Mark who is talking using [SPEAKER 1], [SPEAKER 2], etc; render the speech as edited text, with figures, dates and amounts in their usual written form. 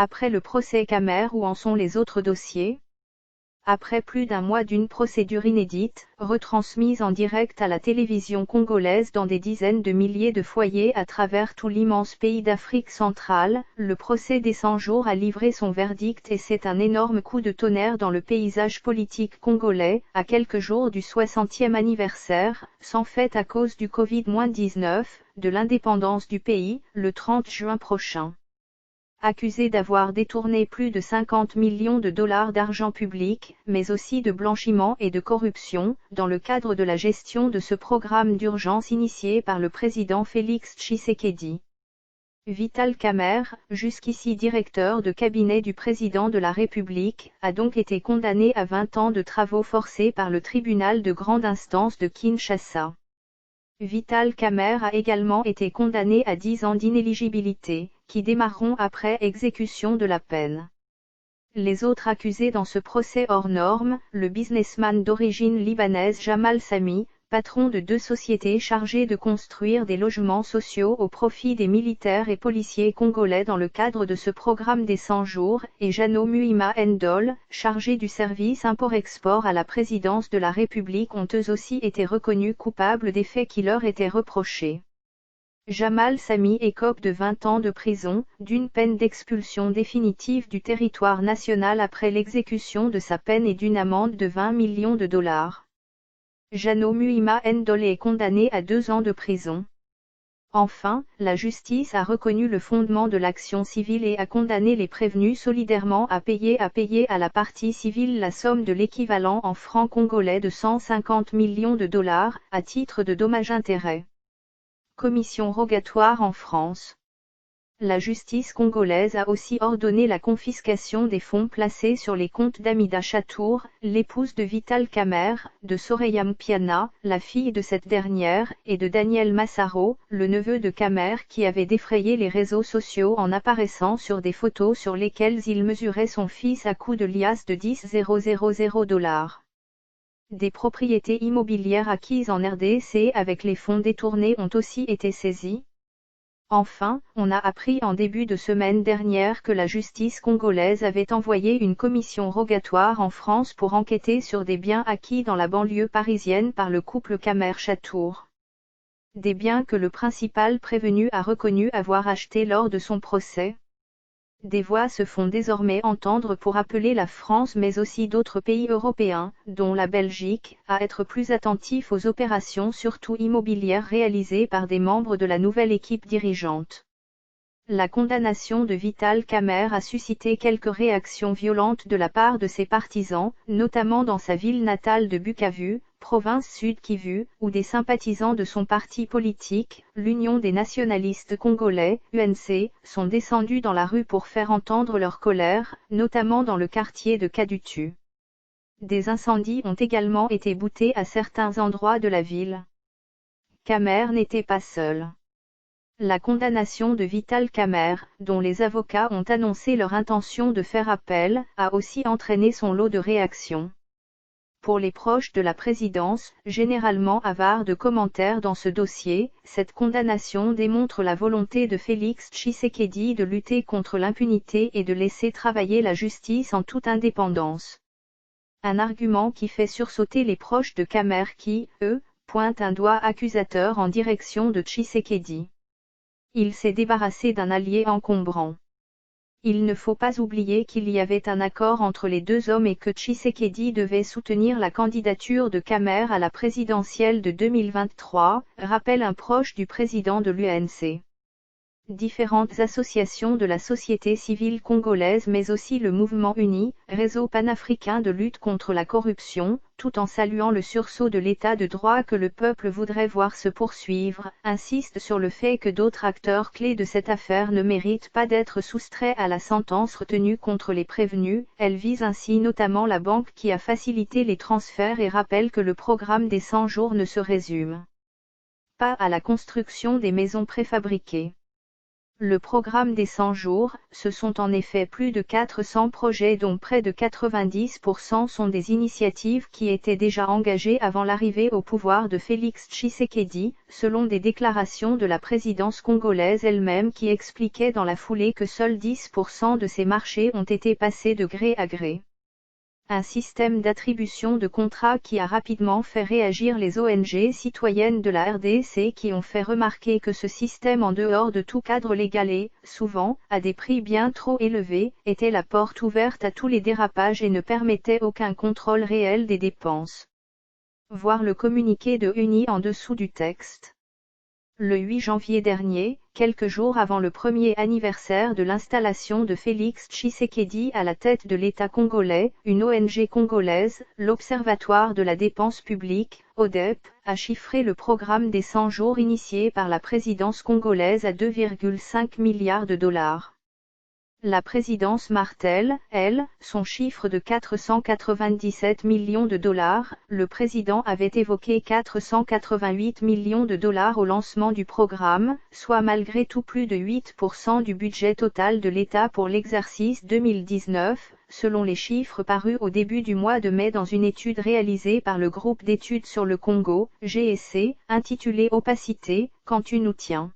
[SPEAKER 1] Après le procès Khmer, où en sont les autres dossiers? Après plus d'un mois d'une procédure inédite, retransmise en direct à la télévision congolaise dans des dizaines de milliers de foyers à travers tout l'immense pays d'Afrique centrale, le procès des 100 jours a livré son verdict et c'est un énorme coup de tonnerre dans le paysage politique congolais, à quelques jours du 60e anniversaire, sans fête à cause du Covid-19, de l'indépendance du pays, le 30 juin prochain. Accusé d'avoir détourné plus de 50 millions de dollars d'argent public, mais aussi de blanchiment et de corruption, dans le cadre de la gestion de ce programme d'urgence initié par le président Félix Tshisekedi. Vital Khmer, jusqu'ici directeur de cabinet du président de la République, a donc été condamné à 20 ans de travaux forcés par le tribunal de grande instance de Kinshasa. Vital Khmer a également été condamné à 10 ans d'inéligibilité, qui démarreront après exécution de la peine. Les autres accusés dans ce procès hors norme, le businessman d'origine libanaise Jamal Sami, patron de 2 sociétés chargées de construire des logements sociaux au profit des militaires et policiers congolais dans le cadre de ce programme des 100 jours, et Jano Muhima Ndol, chargé du service import-export à la présidence de la République, ont eux aussi été reconnus coupables des faits qui leur étaient reprochés. Jamal Sami écope de 20 ans de prison, d'une peine d'expulsion définitive du territoire national après l'exécution de sa peine et d'une amende de 20 millions de dollars. Jano Muhima Ndole est condamné à 2 ans de prison. Enfin, la justice a reconnu le fondement de l'action civile et a condamné les prévenus solidairement à payer à la partie civile la somme de l'équivalent en francs congolais de 150 millions de dollars, à titre de dommages-intérêts. Commission rogatoire en France. La justice congolaise a aussi ordonné la confiscation des fonds placés sur les comptes d'Amida Chatour, l'épouse de Vital Khmer, de Soraya Mpiana, la fille de cette dernière, et de Daniel Massaro, le neveu de Khmer, qui avait défrayé les réseaux sociaux en apparaissant sur des photos sur lesquelles il mesurait son fils à coups de liasse de 10 000 dollars. Des propriétés immobilières acquises en RDC avec les fonds détournés ont aussi été saisies. Enfin, on a appris en début de semaine dernière que la justice congolaise avait envoyé une commission rogatoire en France pour enquêter sur des biens acquis dans la banlieue parisienne par le couple Khmer-Chatour. Des biens que le principal prévenu a reconnu avoir achetés lors de son procès. Des voix se font désormais entendre pour appeler la France mais aussi d'autres pays européens, dont la Belgique, à être plus attentifs aux opérations surtout immobilières réalisées par des membres de la nouvelle équipe dirigeante. La condamnation de Vital Khmer a suscité quelques réactions violentes de la part de ses partisans, notamment dans sa ville natale de Bukavu, province Sud Kivu, où des sympathisants de son parti politique, l'Union des nationalistes congolais, UNC, sont descendus dans la rue pour faire entendre leur colère, notamment dans le quartier de Kadutu. Des incendies ont également été boutés à certains endroits de la ville. Khmer n'était pas seul. La condamnation de Vital Khmer, dont les avocats ont annoncé leur intention de faire appel, a aussi entraîné son lot de réactions. Pour les proches de la présidence, généralement avares de commentaires dans ce dossier, cette condamnation démontre la volonté de Félix Tshisekedi de lutter contre l'impunité et de laisser travailler la justice en toute indépendance. Un argument qui fait sursauter les proches de Khmer qui, eux, pointent un doigt accusateur en direction de Tshisekedi. Il s'est débarrassé d'un allié encombrant. Il ne faut pas oublier qu'il y avait un accord entre les deux hommes et que Tshisekedi devait soutenir la candidature de Khmer à la présidentielle de 2023, rappelle un proche du président de l'UNC. Différentes associations de la société civile congolaise mais aussi le Mouvement Uni, réseau panafricain de lutte contre la corruption, tout en saluant le sursaut de l'état de droit que le peuple voudrait voir se poursuivre, insistent sur le fait que d'autres acteurs clés de cette affaire ne méritent pas d'être soustraits à la sentence retenue contre les prévenus. Elle vise ainsi notamment la banque qui a facilité les transferts et rappelle que le programme des 100 jours ne se résume pas à la construction des maisons préfabriquées. Le programme des 100 jours, ce sont en effet plus de 400 projets dont près de 90% sont des initiatives qui étaient déjà engagées avant l'arrivée au pouvoir de Félix Tshisekedi, selon des déclarations de la présidence congolaise elle-même qui expliquait dans la foulée que seuls 10% de ces marchés ont été passés de gré à gré. Un système d'attribution de contrats qui a rapidement fait réagir les ONG citoyennes de la RDC qui ont fait remarquer que ce système en dehors de tout cadre légal et, souvent, à des prix bien trop élevés, était la porte ouverte à tous les dérapages et ne permettait aucun contrôle réel des dépenses. Voir le communiqué de UNI en dessous du texte. Le 8 janvier dernier, quelques jours avant le premier anniversaire de l'installation de Félix Tshisekedi à la tête de l'État congolais, une ONG congolaise, l'Observatoire de la dépense publique, ODEP, a chiffré le programme des 100 jours initié par la présidence congolaise à 2,5 milliards de dollars. La présidence martèle, elle, son chiffre de 497 millions de dollars, le président avait évoqué 488 millions de dollars au lancement du programme, soit malgré tout plus de 8% du budget total de l'État pour l'exercice 2019, selon les chiffres parus au début du mois de mai dans une étude réalisée par le groupe d'études sur le Congo, GEC, intitulée Opacité, quand tu nous tiens.